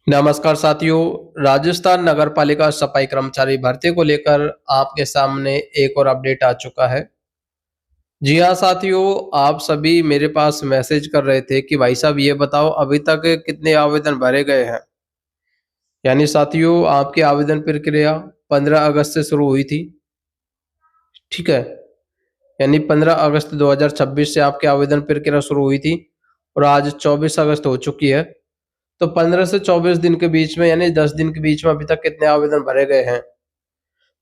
नमस्कार साथियों। राजस्थान नगर पालिका सफाई कर्मचारी भर्ती को लेकर आपके सामने एक और अपडेट आ चुका है। जी हाँ साथियों, आप सभी मेरे पास मैसेज कर रहे थे कि भाई साहब ये बताओ अभी तक कितने आवेदन भरे गए हैं। यानी साथियों, आपकी आवेदन प्रक्रिया 15 अगस्त से शुरू हुई थी। ठीक है, यानी 15 अगस्त 2026 से आपकी आवेदन प्रक्रिया शुरू हुई थी और आज 24 अगस्त हो चुकी है। तो 15 से 24 दिन के बीच में, यानी 10 दिन के बीच में अभी तक कितने आवेदन भरे गए हैं।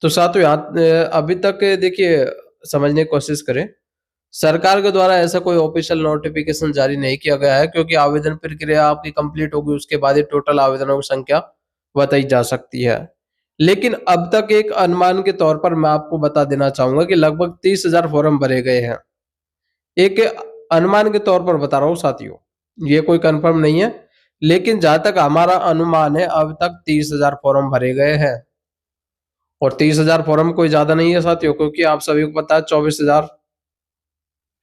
तो साथियों यहाँ अभी तक देखिए, समझने की कोशिश करें। सरकार के द्वारा ऐसा कोई ऑफिशियल नोटिफिकेशन जारी नहीं किया गया है, क्योंकि आवेदन प्रक्रिया आपकी कंप्लीट होगी उसके बाद ही टोटल आवेदनों की संख्या बताई जा सकती है। लेकिन अब तक एक अनुमान के तौर पर मैं आपको बता देना चाहूंगा कि लगभग 30,000 फॉर्म भरे गए हैं। एक अनुमान के तौर पर बता रहा हूँ साथियों, ये कोई कंफर्म नहीं है, लेकिन जहां तक हमारा अनुमान है अब तक 30,000 फॉर्म भरे गए हैं। और 30,000 फॉर्म कोई ज्यादा नहीं है साथियों, क्योंकि आप सभी को पता है 24,000,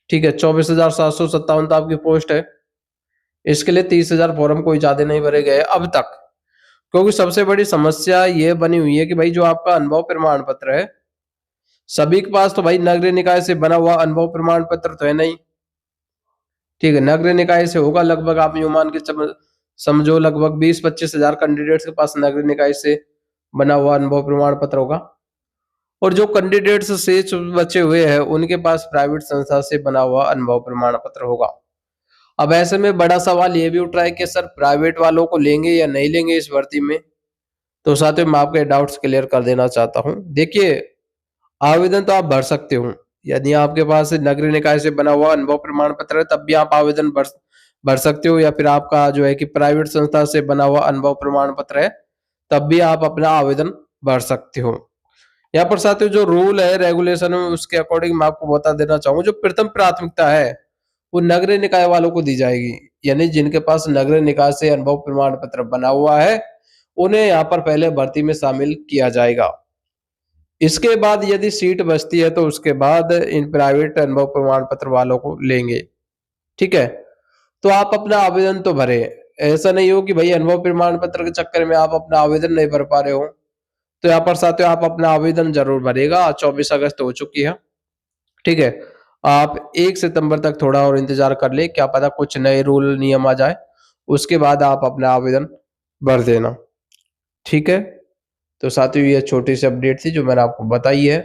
ठीक है, 24,757 तो आपकी पोस्ट है। इसके लिए 30,000 फॉर्म कोई ज्यादा नहीं भरे गए अब तक। क्योंकि सबसे बड़ी समस्या ये बनी हुई है कि भाई जो आपका अनुभव प्रमाण पत्र है, सभी के पास तो भाई नगरीय निकाय से बना हुआ अनुभव प्रमाण पत्र तो है नहीं। ठीक है, नगरीय निकाय से होगा लगभग, आप यूं मान के समझो लगभग 20-25 हजार कैंडिडेट्स के पास नगरीय निकाय से बना हुआ अनुभव प्रमाण पत्र होगा। और जो कैंडिडेट्स शेष बचे हुए हैं उनके पास प्राइवेट संस्था से बना हुआ अनुभव प्रमाण पत्र होगा। अब ऐसे में बड़ा सवाल ये भी उठ रहा है कि सर प्राइवेट वालों को लेंगे या नहीं लेंगे इस भर्ती में। तो साथियों, मैं आपके डाउट्स क्लियर कर देना चाहता हूँ। देखिए, आवेदन तो आप भर सकते हो, यदि आपके पास नगरीय निकाय से बना हुआ अनुभव प्रमाण पत्र है तब भी आप आवेदन भर भर सकते हो, या फिर आपका जो है कि प्राइवेट संस्था से बना हुआ अनुभव प्रमाण पत्र है तब भी आप अपना आवेदन भर सकते हो। यहाँ पर साथियों जो रूल है, रेगुलेशन है, उसके अकॉर्डिंग मैं आपको बता देना चाहूंगा, जो प्रथम प्राथमिकता है वो नगरीय निकाय वालों को दी जाएगी। यानी जिनके पास नगरीय निकाय से अनुभव प्रमाण पत्र बना हुआ है उन्हें यहाँ पर पहले भर्ती में शामिल किया जाएगा। इसके बाद यदि सीट बचती है तो उसके बाद इन प्राइवेट अनुभव प्रमाण पत्र वालों को लेंगे। ठीक है, तो आप अपना आवेदन तो भरे। ऐसा नहीं हो कि भाई अनुभव प्रमाण पत्र के चक्कर में आप अपना आवेदन नहीं भर पा रहे हो। तो यहाँ पर साथियों आप अपना आवेदन जरूर भरेगा। आज 24 अगस्त हो चुकी है। ठीक है, आप 1 सितंबर तक थोड़ा और इंतजार कर ले, क्या पता कुछ नए रूल नियम आ जाए, उसके बाद आप अपना आवेदन भर देना। ठीक है, तो साथियों ये छोटी सी अपडेट थी जो मैंने आपको बताई है।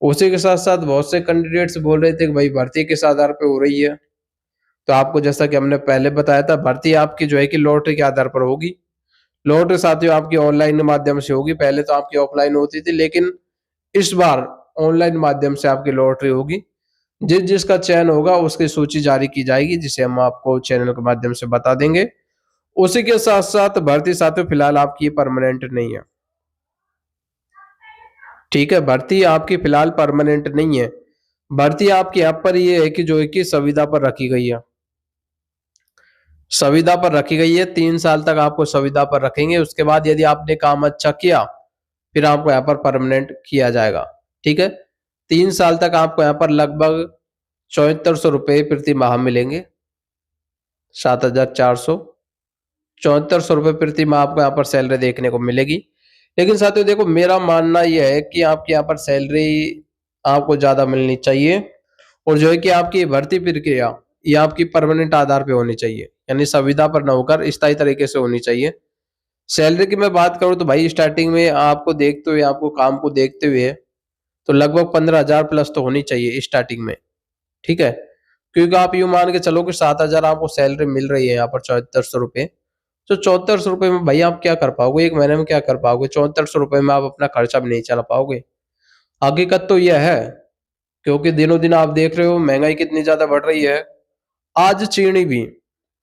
उसी के साथ साथ बहुत से कैंडिडेट्स बोल रहे थे कि भाई भर्ती किस आधार पे हो रही है। तो आपको जैसा कि हमने पहले बताया था, भर्ती आपकी जो है कि लॉटरी के आधार पर होगी। लॉटरी साथियों आपकी ऑनलाइन माध्यम से होगी, पहले तो आपकी ऑफलाइन होती थी, लेकिन इस बार ऑनलाइन माध्यम से आपकी लॉटरी होगी। जिसका चयन होगा उसकी सूची जारी की जाएगी, जिसे हम आपको चैनल के माध्यम से बता देंगे। उसी के साथ साथ भर्ती साथियों फिलहाल आपकी परमानेंट नहीं है। ठीक है, भर्ती आपकी फिलहाल परमानेंट नहीं है। भर्ती आपकी यहाँ पर ये है कि जो है कि संविदा पर रखी गई है। संविदा पर रखी गई है, 3 साल तक आपको संविदा पर रखेंगे। उसके बाद यदि आपने काम अच्छा किया फिर आपको यहाँ पर परमानेंट किया जाएगा। ठीक है, 3 साल तक आपको यहाँ पर लगभग 7400 रुपये प्रति माह मिलेंगे। 7,400, 7400 रुपये प्रति माह आपको यहाँ पर सैलरी देखने को मिलेगी। लेकिन साथियों देखो, मेरा मानना यह है कि आपकी यहाँ पर सैलरी आपको ज्यादा मिलनी चाहिए, और जो है कि आपकी भर्ती प्रक्रिया ये आपकी परमानेंट आधार पे होनी चाहिए, यानी संविदा पर न होकर स्थायी तरीके से होनी चाहिए। सैलरी की मैं बात करूं तो भाई स्टार्टिंग में आपको देखते हुए, आपको काम को देखते हुए तो लगभग 15,000 प्लस तो होनी चाहिए स्टार्टिंग में। ठीक है, क्योंकि आप यूं मान के चलो कि 7,000 आपको सैलरी मिल रही है यहाँ पर 7400 रुपये। तो 7400 रुपये में भाई आप क्या कर पाओगे, एक महीने में क्या कर पाओगे? 7400 रुपये में आप अपना खर्चा भी नहीं चला पाओगे। हकीकत तो यह है, क्योंकि दिनों दिन आप देख रहे हो महंगाई कितनी ज्यादा बढ़ रही है। आज चीनी भी,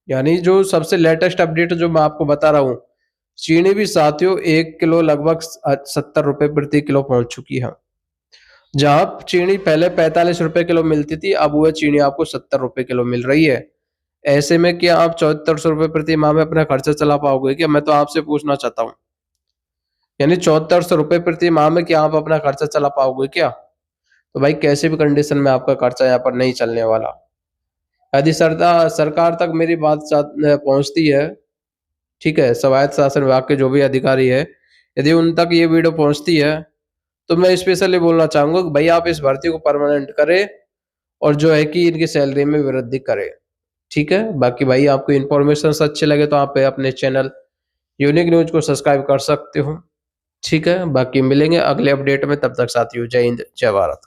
यानी जो सबसे लेटेस्ट अपडेट जो मैं आपको बता रहा हूँ, चीनी भी साथियों 1 किलो लगभग 70 रुपए प्रति किलो पहुंच चुकी है। जहां चीनी पहले 45 रुपए किलो मिलती थी, अब वह चीनी आपको 70 रुपए किलो मिल रही है। ऐसे में क्या आप 7400 रुपये प्रति माह में अपना खर्चा चला पाओगे क्या? मैं तो आपसे पूछना चाहता हूँ, यानी 7400 रुपये प्रति माह में क्या आप अपना खर्चा चला पाओगे क्या? तो भाई कैसे भी कंडीशन में आपका खर्चा यहाँ पर नहीं चलने वाला। यदि सरकार तक मेरी बात पहुंचती है, ठीक है? स्वायत्त शासन विभाग के जो भी अधिकारी है, यदि उन तक ये वीडियो पहुँचती है, तो मैं स्पेशली बोलना चाहूँगा कि भई आप इस भर्ती को परमानेंट करें और जो है कि इनकी सैलरी में वृद्धि करें। ठीक है? बाकी भाई आपको इन्फॉर्मेशंस अच्छे लगे तो आप अपने चैनल यूनिक न्यूज़ को सब्सक्राइब कर सकते हो। ठीक है? बाकी मिलेंगे अगले अपडेट में, तब तक साथियों जय हिंद, जय भारत।